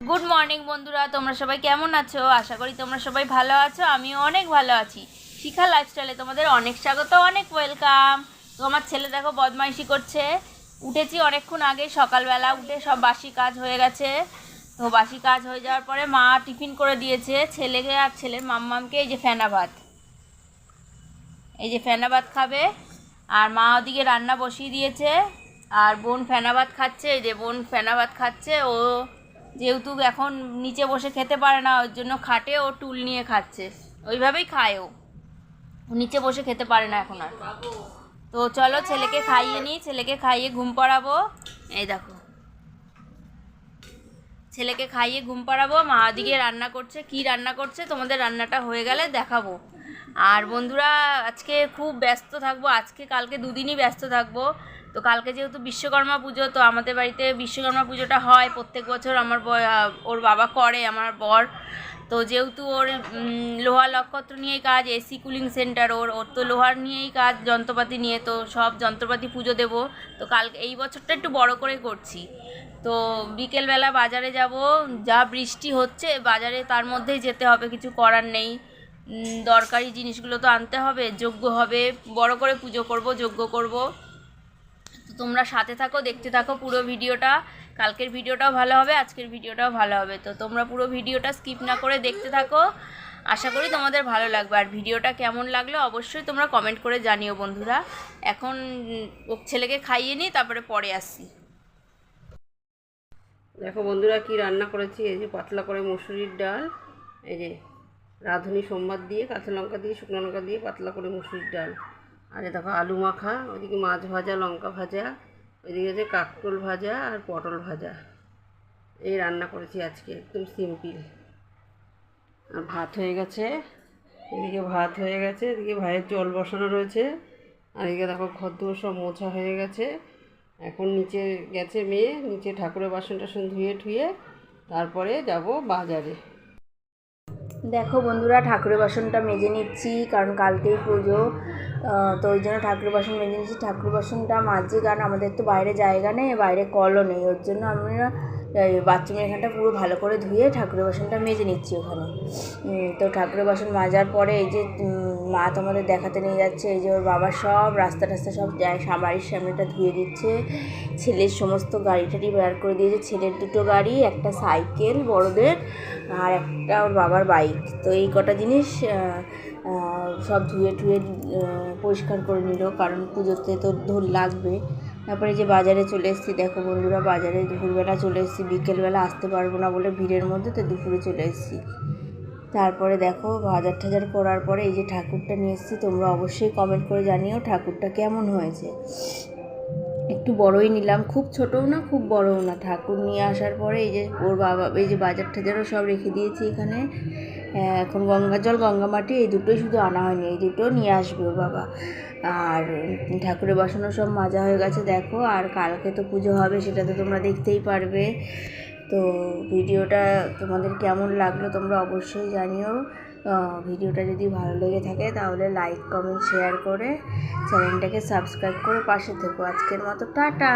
Good morning বন্ধুরা, তোমরা সবাই কেমন আছো? আশা করি তোমরা সবাই ভালো আছো। আমিও অনেক ভালো আছি। শিখা লাইফস্টাইলে তোমাদের অনেক স্বাগত, অনেক ওয়েলকাম। তো আমার ছেলে দেখো বদমাইশি করছে। উঠেছি অনেকক্ষণ আগে, সকালবেলা উঠে সব বাসি কাজ হয়ে গেছে। তো বাসি কাজ হয়ে যাওয়ার পরে মা টিফিন করে দিয়েছে ছেলেকে আর ছেলের মাম্মামকে। এই যে ফেনা ভাত, এই যে ফেনা ভাত খাবে। আর মা ওদিকে রান্না বসিয়ে দিয়েছে। আর বোন ফেনা ভাত খাচ্ছে। এই যে বোন ফেনা ভাত খাচ্ছে। ও যেহেতু এখন নিচে বসে খেতে পারে না, ওর জন্য খাটে ও টুল নিয়ে খাচ্ছে। ওইভাবেই খায় ও, নিচে বসে খেতে পারে না এখন আর। তো চলো ছেলেকে খাইয়ে নিই, ছেলেকে খাইয়ে ঘুম পাড়াবো। এই দেখো, ছেলেকে খাইয়ে ঘুম পাড়াবো। মা দিকে রান্না করছে, কি রান্না করছে তোমাদের রান্নাটা হয়ে গেলে দেখাবো। আর বন্ধুরা, আজকে খুব ব্যস্ত থাকবো, আজকে কালকে দুদিনই ব্যস্ত থাকবো। তো কালকে যেহেতু বিশ্বকর্মা পুজো, তো আমাদের বাড়িতে বিশ্বকর্মা পুজোটা হয় প্রত্যেক বছর। আমার ওর বাবা করে, আমার বর। তো যেহেতু ওর লোহা নক্ষত্র নিয়েই কাজ, এসি কুলিং সেন্টার, ওর তো লোহার নিয়েই কাজ, যন্ত্রপাতি নিয়ে। তো সব যন্ত্রপাতি পুজো দেবো। তো কালকে এই বছরটা একটু বড় করে করছি। তো বিকেলবেলা বাজারে যাব, যা বৃষ্টি হচ্ছে বাজারে তার মধ্যেই যেতে হবে, কিছু করার নেই। দরকারি জিনিসগুলো তো আনতে হবে, যজ্ঞ হবে, বড় করে পুজো করব, যজ্ঞ করব। তো তোমরা সাথে থাকো, দেখতে থাকো পুরো ভিডিওটা। কালকের ভিডিওটাও ভালো হবে, আজকের ভিডিওটাও ভালো হবে। তো তোমরা পুরো ভিডিওটা স্কিপ না করে দেখতে থাকো। আশা করি তোমাদের ভালো লাগবে। আর ভিডিওটা কেমন লাগলো অবশ্যই তোমরা কমেন্ট করে জানিও বন্ধুরা। এখন ছেলেকে খাইয়ে নিই, তারপরে পরে আসছি। দেখো বন্ধুরা কি রান্না করেছি। এই যে পাতলা করে মুসুরির ডাল, এই যে রাঁধুনি সোমবার দিয়ে কাঁচা লঙ্কা দিয়ে শুকনো লঙ্কা দিয়ে পাতলা করে মুসুরির ডাল। আর এই দেখো আলু মাখা, ওইদিকে মাছ ভাজা, লঙ্কা ভাজা, ওইদিকে যে কাঁকরোল ভাজা আর পটল ভাজা। এই রান্না করেছি আজকে, একদম সিম্পল। আর ভাত হয়ে গেছে, এদিকে ভাত হয়ে গেছে, এদিকে ভাইয়ের জল বসানো রয়েছে। আর এদিকে দেখো ঘরদোর সব মোছা হয়ে গেছে। এখন নিচে গেছে মেয়ে, নিচে ঠাকুরের বাসন টাসন ধুয়ে ঠুয়ে তারপরে যাব বাজারে। দেখো বন্ধুরা, ঠাকুরের বাসনটা মেজে নিচ্ছি, কারণ কালকেই পুজো। তো ওই জন্য ঠাকুরের বাসন মেজে নিচ্ছি। ঠাকুরের বাসনটা মাঝে, কারণ আমাদের তো বাইরে জায়গা নেই, বাইরে কলও নেই। ওর জন্য আমরা বাথরুমের এখানটা পুরো ভালো করে ধুয়ে ঠাকুরের বাসনটা মেজে নিচ্ছি ওখানে। তো ঠাকুরের বাসন মাজার পরে এই যে মা তোমাদের দেখাতে নিয়ে যাচ্ছে, এই যে ওর বাবা সব রাস্তা টাস্তা সব যায়, বাড়ির সামনেটা ধুয়ে দিচ্ছে। ছেলের সমস্ত গাড়ি টাড়ি বের করে দিয়েছে, ছেলের দুটো গাড়ি, একটা সাইকেল বড়দের, আর একটা ওর বাবার বাইক। তো এই কটা জিনিস সব ধুয়ে ঠুয়ে পরিষ্কার করে নিল, কারণ পুজোতে তো ধুল লাগবে। তারপরে যে বাজারে চলে এসেছি, দেখো বন্ধুরা বাজারে দুপুরবেলা চলে এসেছি, বিকেলবেলা আসতে পারবো না বলে ভিড়ের মধ্যে, তো দুপুরে চলে এসেছি। তারপরে দেখো বাজার টাজার করার পরে এই যে ঠাকুরটা নিয়ে এসেছি। তোমরা অবশ্যই কমেন্ট করে জানিও ঠাকুরটা কেমন হয়েছে। একটু বড়ই নিলাম, খুব ছোটও না খুব বড়ও না। ঠাকুর নিয়ে আসার পরে এই যে ওর বাবা, এই যে বাজার টাজারও সব রেখে দিয়েছি এখানে। এখন গঙ্গা জল গঙ্গা মাটি এই দুটোই শুধু আনা হয়নি, এই দুটো নিয়ে আসবে ওর বাবা। আর ঠাকুরের বাসনও সব মাজা হয়ে গেছে দেখো। আর কালকে তো পুজো হবে, সেটা তো তোমরা দেখতেই পারবে। তো ভিডিওটা তোমাদের কেমন লাগলো তোমরা অবশ্যই জানিও। ভিডিওটা যদি ভালো লেগে থাকে তাহলে লাইক কমেন্ট শেয়ার করে চ্যানেলটাকে সাবস্ক্রাইব করে পাশে থেকো। আজকের মতো টাটা।